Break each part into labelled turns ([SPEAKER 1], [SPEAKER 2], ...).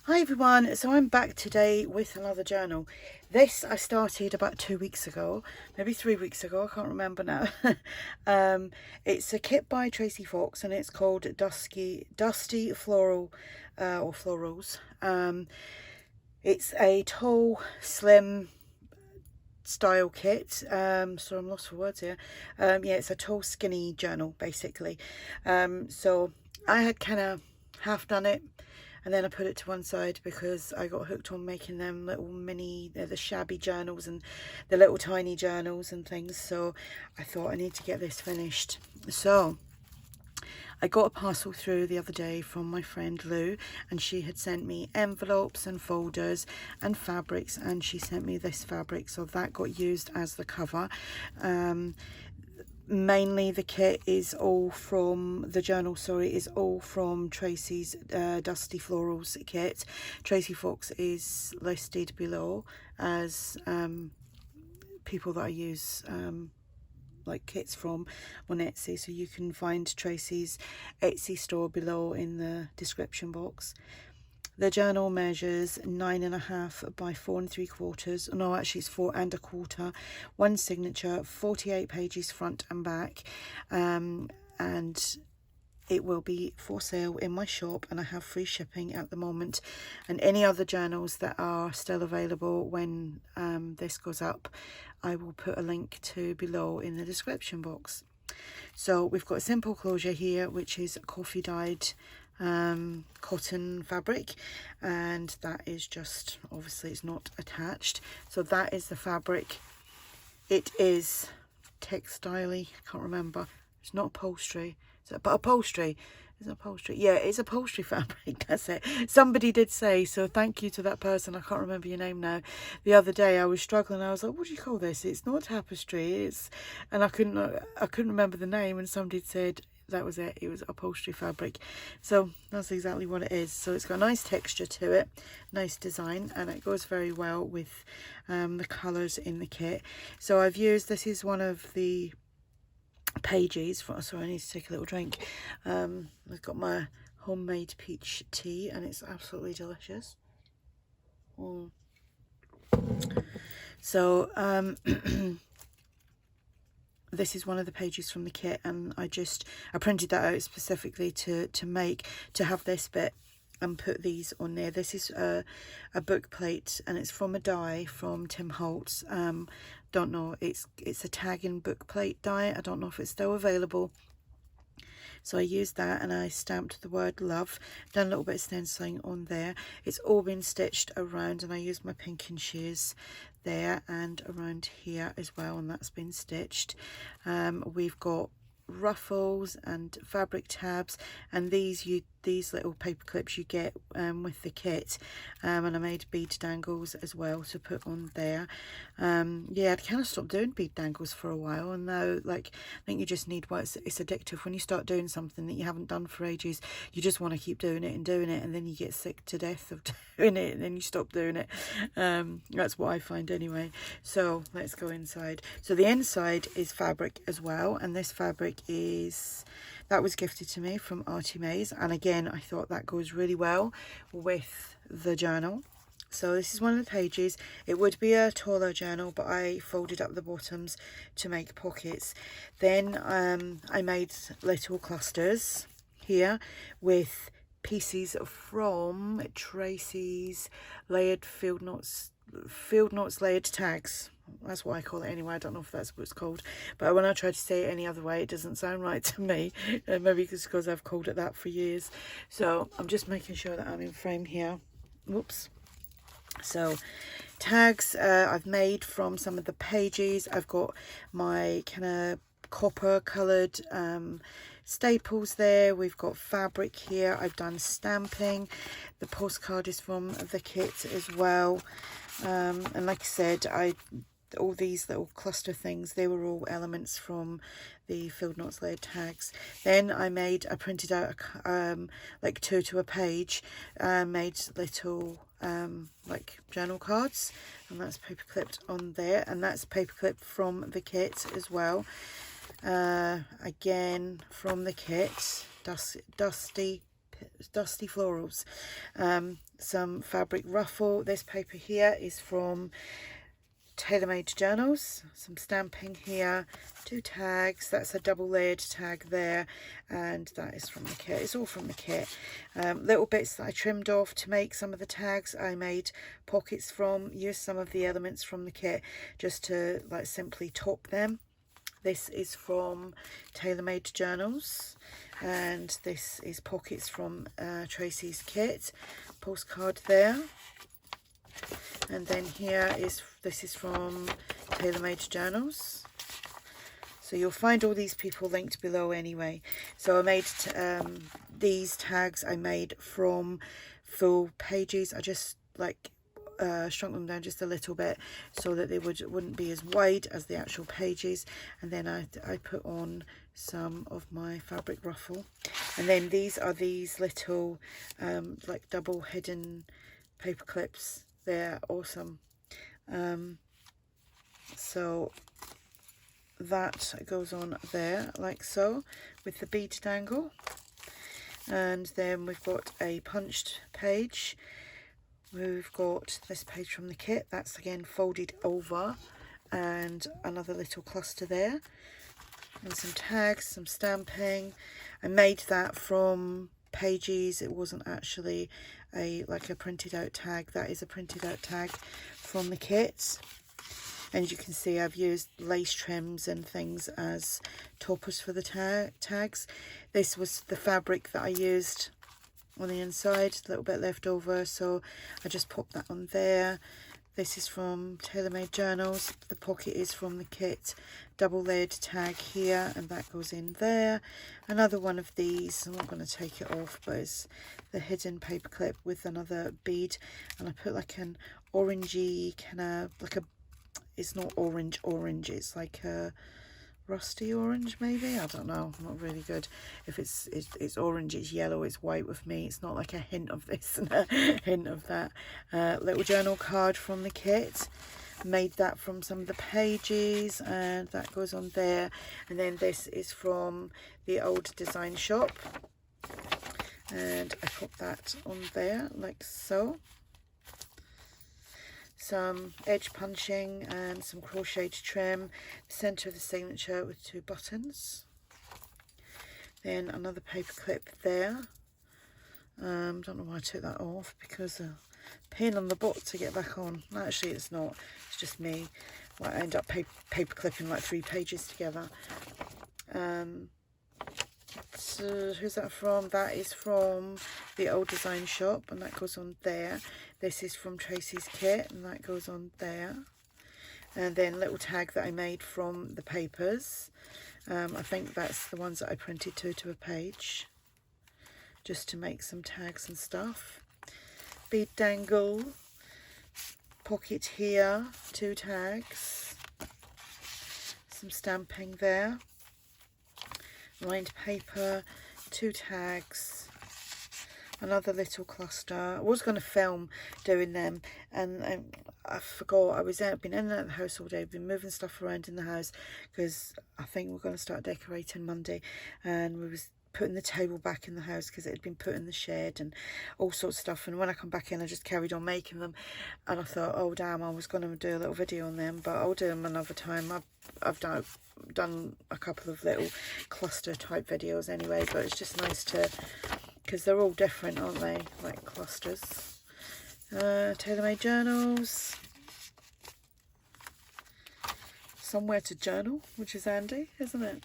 [SPEAKER 1] Hi everyone, so I'm back today with another journal. This I started about 2 weeks ago, maybe 3 weeks ago, I can't remember now. It's a kit by Tracie Fox and it's called Dusty Floral or Florals. It's a tall, slim style kit, so I'm lost for words here. Yeah, it's a tall, skinny journal basically. So I had kind of half done it, and then I put it to one side because I got hooked on making them little mini, the shabby journals and the little tiny journals and things. So I thought I need to get this finished. So I got a parcel through the other day from my friend Lou, and she had sent me envelopes and folders and fabrics, and she sent me this fabric, so that got used as the cover. Mainly the kit is all from the journal, sorry, is all from Tracie's Dusty Florals kit. Tracie Fox is listed below as people that I use like kits from on Etsy, so you can find Tracie's Etsy store below in the description box. The journal measures 9.5 by 4 3/4. No, actually it's 4 1/4. One signature, 48 pages front and back, and it will be for sale in my shop, and I have free shipping at the moment. And any other journals that are still available when this goes up, I will put a link to below in the description box. So we've got a simple closure here, which is coffee dyed cotton fabric, and that is just, obviously it's not attached, so that is the fabric. It is textile-y, can't remember, it's not upholstery, but upholstery. Is it upholstery? Yeah, it's upholstery fabric, that's it. Somebody did say, so thank you to that person, I can't remember your name now. The other day I was struggling, I was like, what do you call this? It's not tapestry, it's, and I couldn't remember the name, and somebody said that was it, it was upholstery fabric. So that's exactly what it is. So it's got a nice texture to it, nice design, and it goes very well with the colours in the kit. So I've used, this is one of the pages for, sorry, I need to take a little drink. I've got my homemade peach tea and it's absolutely delicious. So this is one of the pages from the kit, and I printed that out specifically to have this bit and put these on there. This is a book plate, and it's from a die from Tim Holtz. Don't know, it's a tag in book plate die. I don't know if it's still available. So I used that and I stamped the word love, done a little bit of stenciling on there. It's all been stitched around, and I used my pink and shears there and around here as well, and that's been stitched. We've got ruffles and fabric tabs, and these little paper clips you get with the kit, and I made bead dangles as well to put on there. Yeah, I'd kind of stopped doing bead dangles for a while, and now, like, I think you just need, well, it's addictive when you start doing something that you haven't done for ages. You just want to keep doing it, and then you get sick to death of doing it, and then you stop doing it. That's what I find anyway. So let's go inside. So the inside is fabric as well, and this fabric that was gifted to me from ARTYmaze, and again I thought that goes really well with the journal. So this is one of the pages. It would be a taller journal, but I folded up the bottoms to make pockets. Then I made little clusters here with pieces from Tracie's layered field knots layered tags. That's what I call it anyway. I don't know if that's what it's called, but when I try to say it any other way, it doesn't sound right to me. Maybe it's because I've called it that for years. So I'm just making sure that I'm in frame here. Whoops. So tags I've made from some of the pages. I've got my kind of copper coloured staples there. We've got fabric here. I've done stamping. The postcard is from the kit as well. And like I said, all these little cluster things, they were all elements from the field knots layered tags. Then I printed out like 2 to a page, made little like journal cards, and that's paper clipped on there, and that's paper clipped from the kit as well. Again from the kit, Dusty dusty florals. Some fabric ruffle. This paper here is from TaylorMade Journals. Some stamping here, 2 tags. That's a double layered tag there, and that is from the kit. It's all from the kit. Little bits that I trimmed off to make some of the tags. I made pockets from, used some of the elements from the kit just to like simply top them. This is from TaylorMade Journals, and this is pockets from Tracie's kit. Postcard there. And then here is, this is from TaylorMade Journals. So you'll find all these people linked below anyway. So I made these tags I made from full pages. I just like shrunk them down just a little bit so that they wouldn't be as wide as the actual pages. And then I put on some of my fabric ruffle. And then these are these little like double hidden paper clips. They're awesome. So that goes on there like so with the bead dangle. And then we've got a punched page. We've got this page from the kit. That's again folded over, and another little cluster there. And some tags, some stamping. I made that from pages. It wasn't actually like a printed out tag. That is a printed out tag from the kit. And as you can see, I've used lace trims and things as toppers for the tags. This was the fabric that I used on the inside, a little bit left over, so I just popped that on there. This is from TaylorMade Journals. The pocket is from the kit. Double layered tag here, and that goes in there. Another one of these, I'm not going to take it off, but it's the hidden paper clip with another bead. And I put like an orangey kind of, like a, it's not orange, it's like a rusty orange maybe, I don't know, I'm not really good. If it's orange, it's yellow, it's white with me. It's not like a hint of this and a hint of that. Little journal card from the kit. Made that from some of the pages, and that goes on there. And then this is from the old design shop, and I put that on there like so. Some edge punching and some crocheted trim, the centre of the signature with 2 buttons. Then another paper clip there. Don't know why I took that off, because pain on the butt to get back on. Actually it's not, it's just me. Well, I end up paper clipping like 3 pages together. So who's that from? That is from the old design shop, and that goes on there. This is from Tracie's kit, and that goes on there. And then little tag that I made from the papers. I think that's the ones that I printed to a page, just to make some tags and stuff. Bead dangle, pocket here, 2 tags, some stamping there. Lined paper, 2 tags, another little cluster. I was going to film doing them, and I forgot. I've been in and out of the house all day. I've been moving stuff around in the house because I think we're going to start decorating Monday, and we was putting the table back in the house because it had been put in the shed and all sorts of stuff. And when I come back in, I just carried on making them, and I thought, oh damn, I was going to do a little video on them, but I'll do them another time. I've done a couple of little cluster type videos anyway, but it's just nice to, because they're all different, aren't they, like clusters. TaylorMade Journals, somewhere to journal, which is handy, isn't it?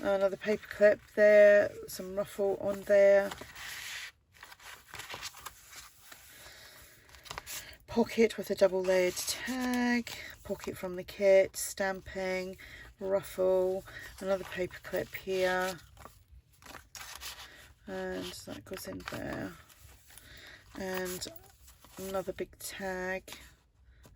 [SPEAKER 1] Another paper clip there, some ruffle on there. Pocket with a double layered tag, pocket from the kit, stamping, ruffle, another paper clip here, and that goes in there. And another big tag.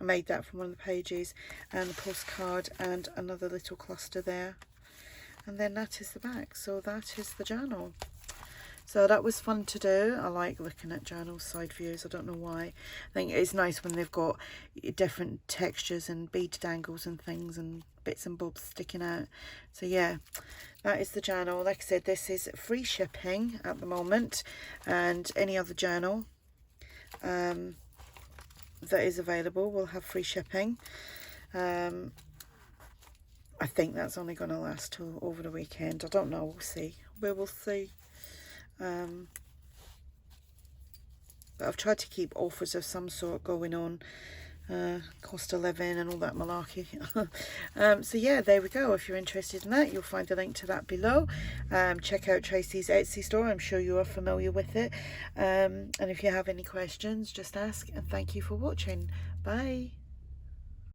[SPEAKER 1] I made that from one of the pages, and a postcard, and another little cluster there. And then that is the back. So that is the journal. So that was fun to do. I like looking at journal side views. I don't know why. I think it's nice when they've got different textures and bead dangles and things and bits and bobs sticking out. So yeah, that is the journal. Like I said, this is free shipping at the moment, and any other journal that is available will have free shipping. I think that's only going to last till over the weekend. I don't know, we'll see. We will see. But I've tried to keep offers of some sort going on, cost of living and all that malarkey. So yeah, there we go. If you're interested in that, you'll find a link to that below. Check out Tracie's Etsy store. I'm sure you are familiar with it. And if you have any questions, just ask. And thank you for watching. Bye.